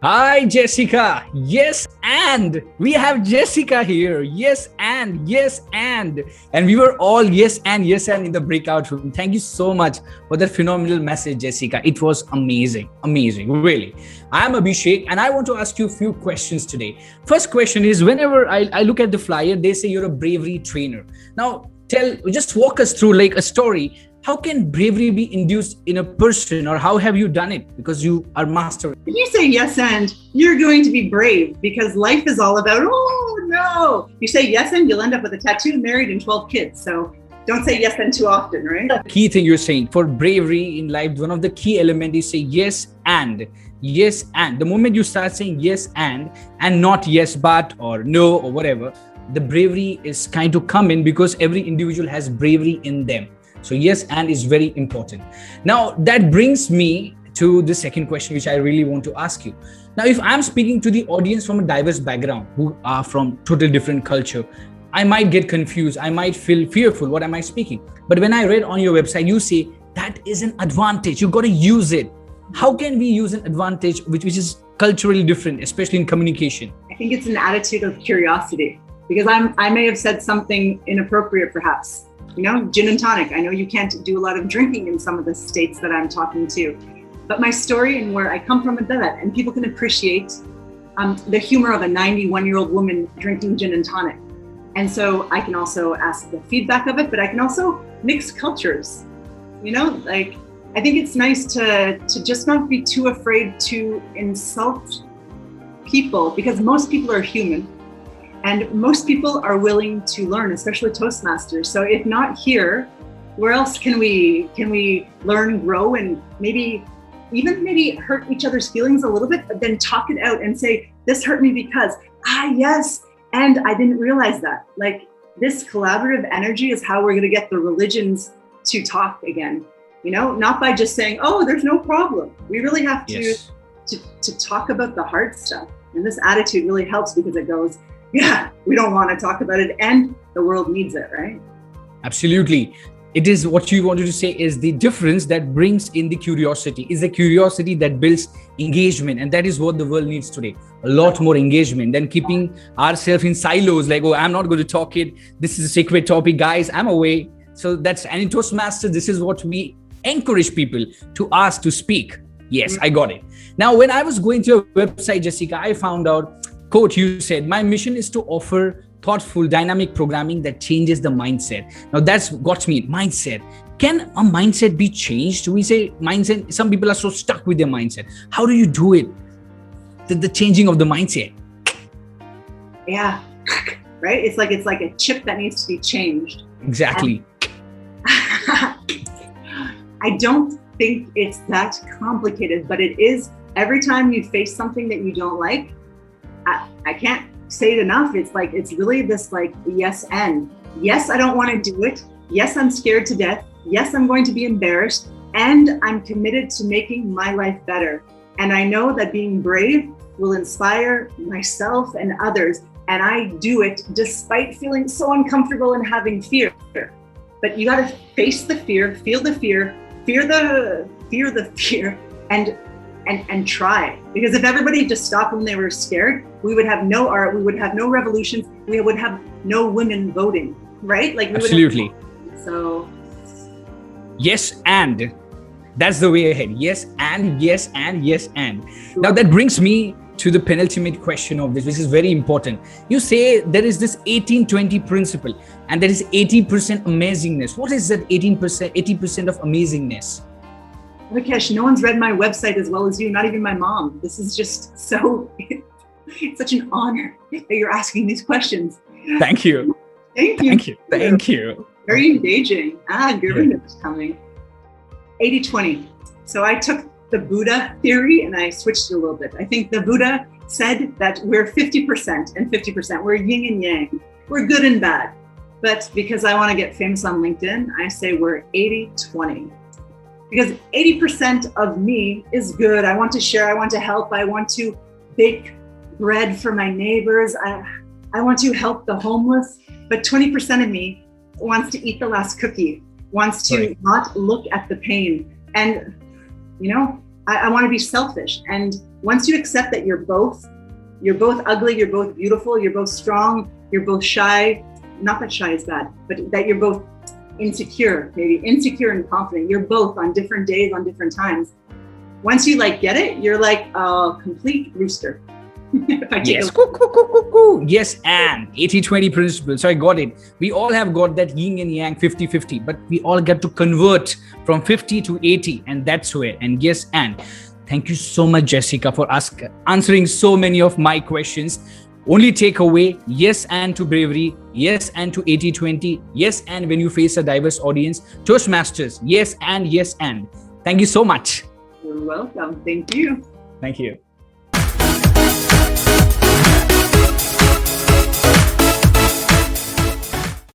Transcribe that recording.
Hi, Jessica. Yes, and we have Jessica here. And we were all yes, and in the breakout room. Thank you so much for that phenomenal message, Jessica. It was amazing, really. I'm Abhishek, and I want to ask you a few questions today. First question is: whenever I look at the flyer, they say you're a bravery trainer. Now, just walk us through like a story. How can bravery be induced in a person, or how have you done it? Because you are master. If you say yes and, you're going to be brave because life is all about, oh no. If you say yes and, you'll end up with a tattoo, married, and 12 kids. So don't say yes and too often, right? Key thing you're saying for bravery in life, one of the key elements is say yes and. Yes and. The moment you start saying yes and not yes but or no or whatever, the bravery is kind of come in because every individual has bravery in them. So yes and is very important. Now that brings me to the second question, which I really want to ask you. Now, if I'm speaking to the audience from a diverse background who are from totally different culture, I might get confused. I might feel fearful. What am I speaking? But when I read on your website, you say that is an advantage. You got to use it. How can we use an advantage which is culturally different, especially in communication? I think it's an attitude of curiosity because I may have said something inappropriate perhaps. Gin and tonic. I know you can't do a lot of drinking in some of the states that I'm talking to, but my story and where I come from is that, and people can appreciate the humor of a 91-year-old woman drinking gin and tonic. And so I can also ask the feedback of it, but I can also mix cultures. I think it's nice to just not be too afraid to insult people because most people are human. And most people are willing to learn, especially Toastmasters. So if not here, where else can we learn, grow, and maybe hurt each other's feelings a little bit, but then talk it out and say, this hurt me because, yes, and I didn't realize that. Like this collaborative energy is how we're gonna get the religions to talk again. Not by just saying, oh, there's no problem. We really have to talk about the hard stuff. And this attitude really helps because it goes, yeah, we don't want to talk about it and the world needs it, right? Absolutely. It is what you wanted to say is the difference that brings in the curiosity, is the curiosity that builds engagement. And that is what the world needs today. A lot more engagement than keeping ourselves in silos like, oh, I'm not going to talk it. This is a sacred topic, guys, I'm away. So and in Toastmasters, this is what we encourage people to ask to speak. Yes, I got it. Now, when I was going to your website, Jessica, I found out, quote, you said, my mission is to offer thoughtful, dynamic programming that changes the mindset. Now that's got me, mindset. Can a mindset be changed? We say mindset, some people are so stuck with their mindset. How do you do it? The changing of the mindset. Yeah, right? It's like a chip that needs to be changed. Exactly. I don't think it's that complicated, but it is. Every time you face something that you don't like, I can't say it enough. It's really this yes and. Yes, I don't want to do it. Yes, I'm scared to death. Yes, I'm going to be embarrassed. And I'm committed to making my life better. And I know that being brave will inspire myself and others. And I do it despite feeling so uncomfortable and having fear. But you got to face the fear, feel the fear, fear the fear, and try. Because if everybody just stopped when they were scared, we would have no art, we would have no revolutions, we would have no women voting, right? Absolutely. So yes, and that's the way ahead. Yes, and yes, and yes, and. Now that brings me to the penultimate question of this, which is very important. You say there is this 18-20 principle, and there is 80% amazingness. What is that 80% of amazingness? Rakesh, no one's read my website as well as you, not even my mom. This is just it's such an honor that you're asking these questions. Thank you. Thank you. Very engaging. Good is coming. 80-20. So I took the Buddha theory and I switched it a little bit. I think the Buddha said that we're 50% and 50%. We're yin and yang. We're good and bad. But because I want to get famous on LinkedIn, I say we're 80-20. Because 80% of me is good. I want to share, I want to help, I want to bake bread for my neighbors. I want to help the homeless. But 20% of me wants to eat the last cookie, wants to not look at the pain. And, I want to be selfish. And once you accept that you're both ugly, you're both beautiful, you're both strong, you're both shy. Not that shy is bad, but that you're both insecure, maybe insecure and confident. You're both on different days, on different times. Once you like get it, you're like a complete rooster. Yes, cool. Yes, and 80-20 principle. So I got it. We all have got that yin and yang 50-50, but we all get to convert from 50 to 80, and that's where. And yes, and thank you so much, Jessica, for answering so many of my questions. Only takeaway, yes and to bravery, yes and to 80-20, yes and when you face a diverse audience. Toastmasters, yes and yes and. Thank you so much. You're welcome. Thank you. Thank you.